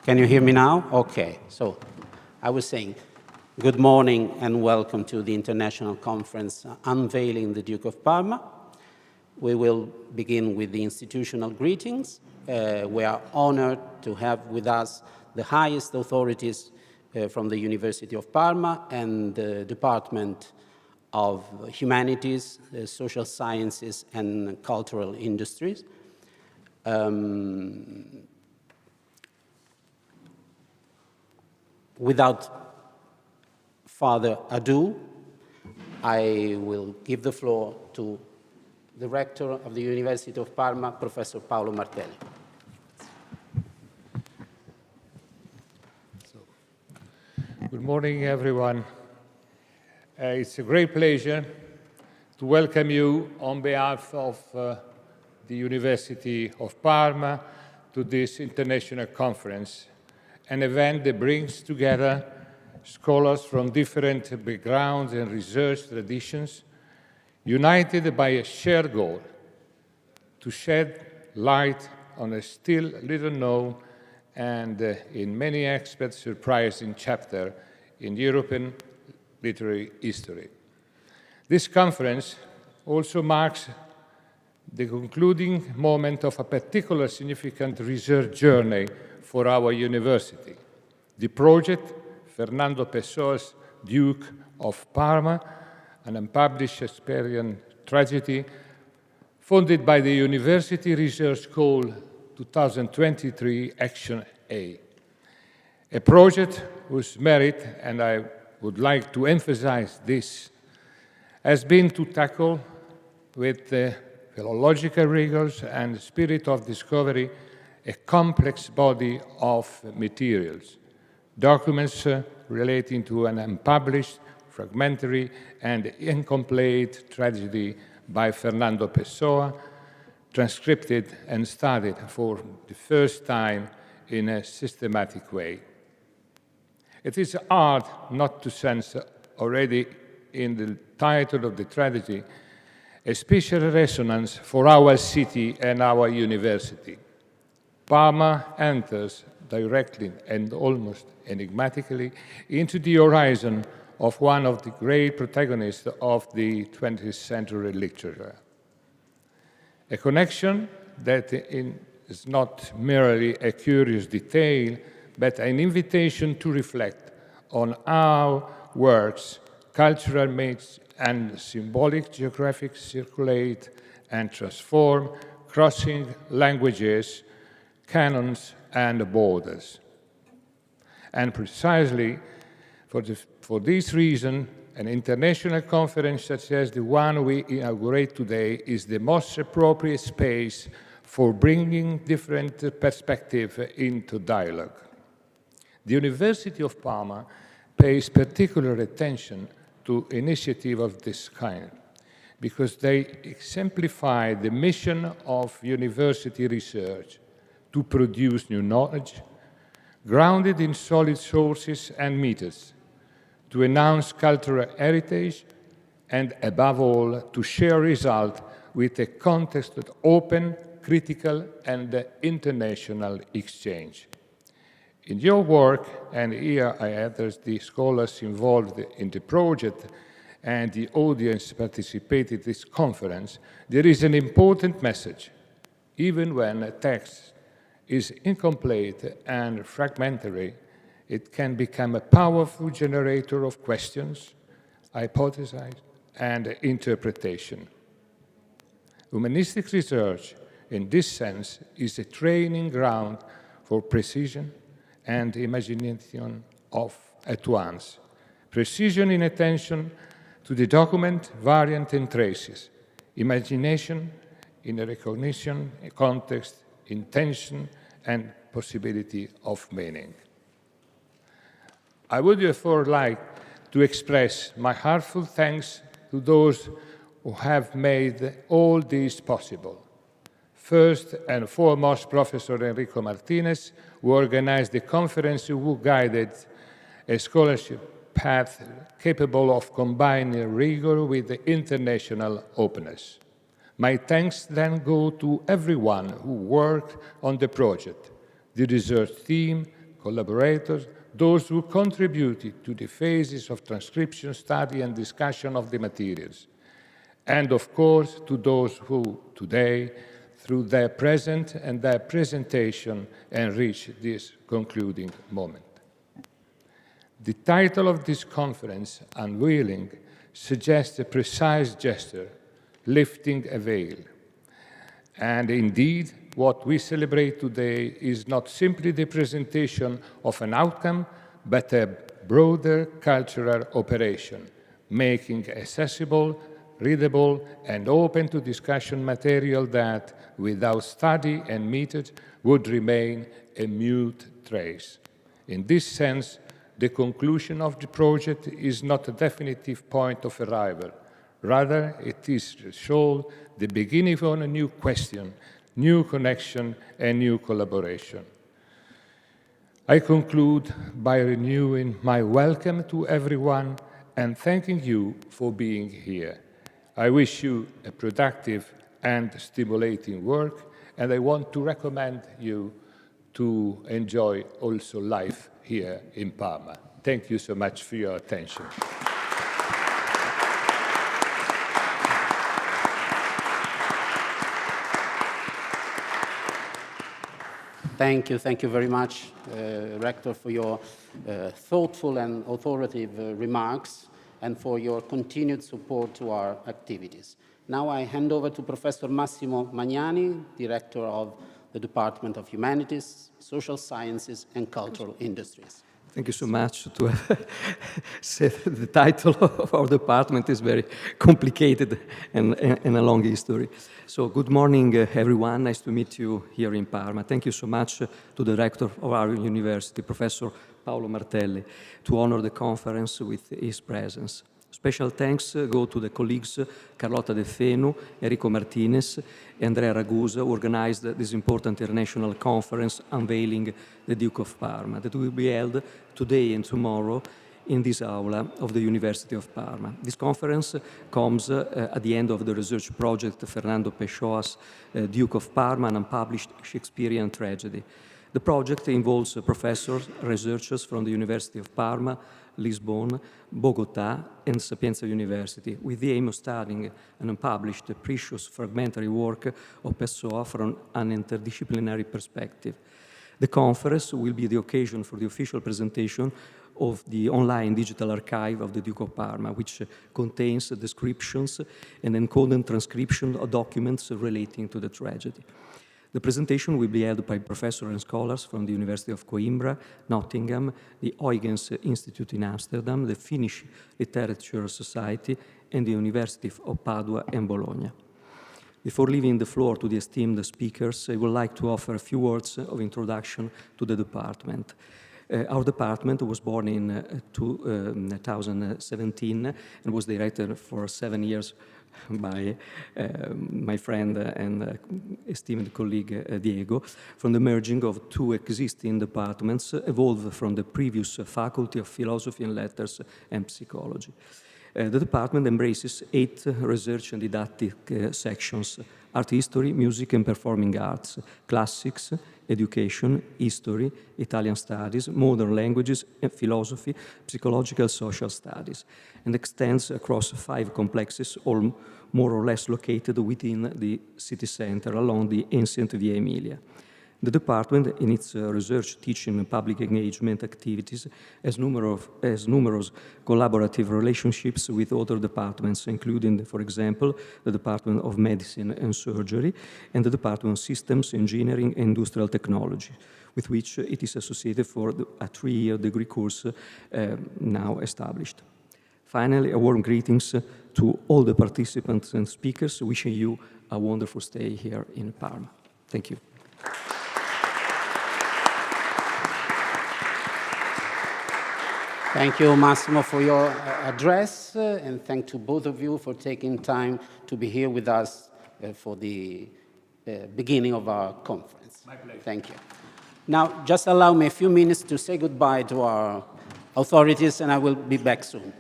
Can you hear me now? Okay. So I was saying, good morning and welcome to the International Conference Unveiling the Duke of Parma. We will begin with the institutional greetings. We are honored to have with us the highest authorities from the University of Parma and the Department of Humanities, Social Sciences and Cultural Industries. Without further ado, I will give the floor to the Rector of the University of Parma, Professor Paolo Martelli. Good morning, everyone. It's a great pleasure to welcome you on behalf of the University of Parma to this international conference, an event that brings together scholars from different backgrounds and research traditions, united by a shared goal to shed light on a still little known and in many aspects surprising chapter in European literary history. This conference also marks the concluding moment of a particular significant research journey for our university. The project, Fernando Pessoa's Duke of Parma, an unpublished Shakespearean tragedy, funded by the University Research Call 2023 Action A. A project whose merit, and I would like to emphasize this, has been to tackle with the philological rigors and spirit of discovery a complex body of materials, documents relating to an unpublished, fragmentary, and incomplete tragedy by Fernando Pessoa, transcribed and studied for the first time in a systematic way. It is hard not to sense already in the title of the tragedy a special resonance for our city and our university. Parma enters directly and almost enigmatically into the horizon of one of the great protagonists of the 20th century literature. A connection that is not merely a curious detail, but an invitation to reflect on how works, cultural myths, and symbolic geographic circulate and transform, crossing languages, canons, and borders. And precisely for this reason, an international conference such as the one we inaugurate today is the most appropriate space for bringing different perspectives into dialogue. The University of Parma pays particular attention to initiatives of this kind because they exemplify the mission of university research to produce new knowledge, grounded in solid sources and methods, to enhance cultural heritage, and above all, to share results with a context of open, critical, and international exchange. In your work, and here I address the scholars involved in the project and the audience participated in this conference, there is an important message, even when a text is incomplete and fragmentary, it can become a powerful generator of questions, hypotheses, and interpretation. Humanistic research, in this sense, is a training ground for precision and imagination at once. Precision in attention to the document, variant, and traces. Imagination in a recognition, a context, intention, and possibility of meaning. I would therefore like to express my heartfelt thanks to those who have made all this possible. First and foremost, Professor Enrico Martinez, who organized the conference, who guided a scholarship path capable of combining rigor with international openness. My thanks then go to everyone who worked on the project, the research team, collaborators, those who contributed to the phases of transcription, study, and discussion of the materials, and of course to those who today, through their presence and their presentation, enrich this concluding moment. The title of this conference, Unveiling, suggests a precise gesture, lifting a veil. And indeed, what we celebrate today is not simply the presentation of an outcome, but a broader cultural operation, making accessible, readable, and open to discussion material that, without study and method, would remain a mute trace. In this sense, the conclusion of the project is not a definitive point of arrival. Rather, it is to show the beginning of a new question, new connection, and new collaboration. I conclude by renewing my welcome to everyone and thanking you for being here. I wish you a productive and stimulating work, and I want to recommend you to enjoy also life here in Parma. Thank you so much for your attention. Thank you very much, Rector, for your thoughtful and authoritative remarks and for your continued support to our activities. Now I hand over to Professor Massimo Magnani, Director of the Department of Humanities, Social Sciences and Cultural Industries. Thank you so much to have said the title of our department is very complicated and a long history. So good morning, everyone. Nice to meet you here in Parma. Thank you so much to the rector of our university, Professor Paolo Martelli, to honor the conference with his presence. Special thanks go to the colleagues Carlotta De Fenu, Enrico Martinez, and Andrea Ragusa, who organized this important international conference unveiling the Duke of Parma, that will be held today and tomorrow in this aula of the University of Parma. This conference comes at the end of the research project Fernando Pessoa's Duke of Parma, an unpublished Shakespearean tragedy. The project involves professors, researchers from the University of Parma, Lisbon, Bogotá, and Sapienza University, with the aim of studying an unpublished, precious, fragmentary work of Pessoa from an interdisciplinary perspective. The conference will be the occasion for the official presentation of the online digital archive of the Duke of Parma, which contains descriptions and encoded transcription of documents relating to the tragedy. The presentation will be held by professors and scholars from the University of Coimbra, Nottingham, the Huygens Institute in Amsterdam, the Finnish Literature Society, and the University of Padua and Bologna. Before leaving the floor to the esteemed speakers, I would like to offer a few words of introduction to the department. Our department was born in 2017 and was directed for 7 years by my friend and esteemed colleague Diego, from the merging of two existing departments evolved from the previous Faculty of Philosophy and Letters and Psychology. The department embraces 8 research and didactic sections: art history, music and performing arts, classics, education, history, Italian studies, modern languages, and philosophy, psychological social studies, and extends across 5 complexes, all more or less located within the city center along the ancient Via Emilia. The department, in its research, teaching, and public engagement activities, has numerous collaborative relationships with other departments, including, for example, the Department of Medicine and Surgery and the Department of Systems, Engineering, and Industrial Technology, with which it is associated for a 3-year degree course now established. Finally, a warm greetings to all the participants and speakers, wishing you a wonderful stay here in Parma. Thank you. Thank you, Massimo, for your address, and thank to both of you for taking time to be here with us for the beginning of our conference. My pleasure. Thank you. Now, just allow me a few minutes to say goodbye to our authorities, and I will be back soon.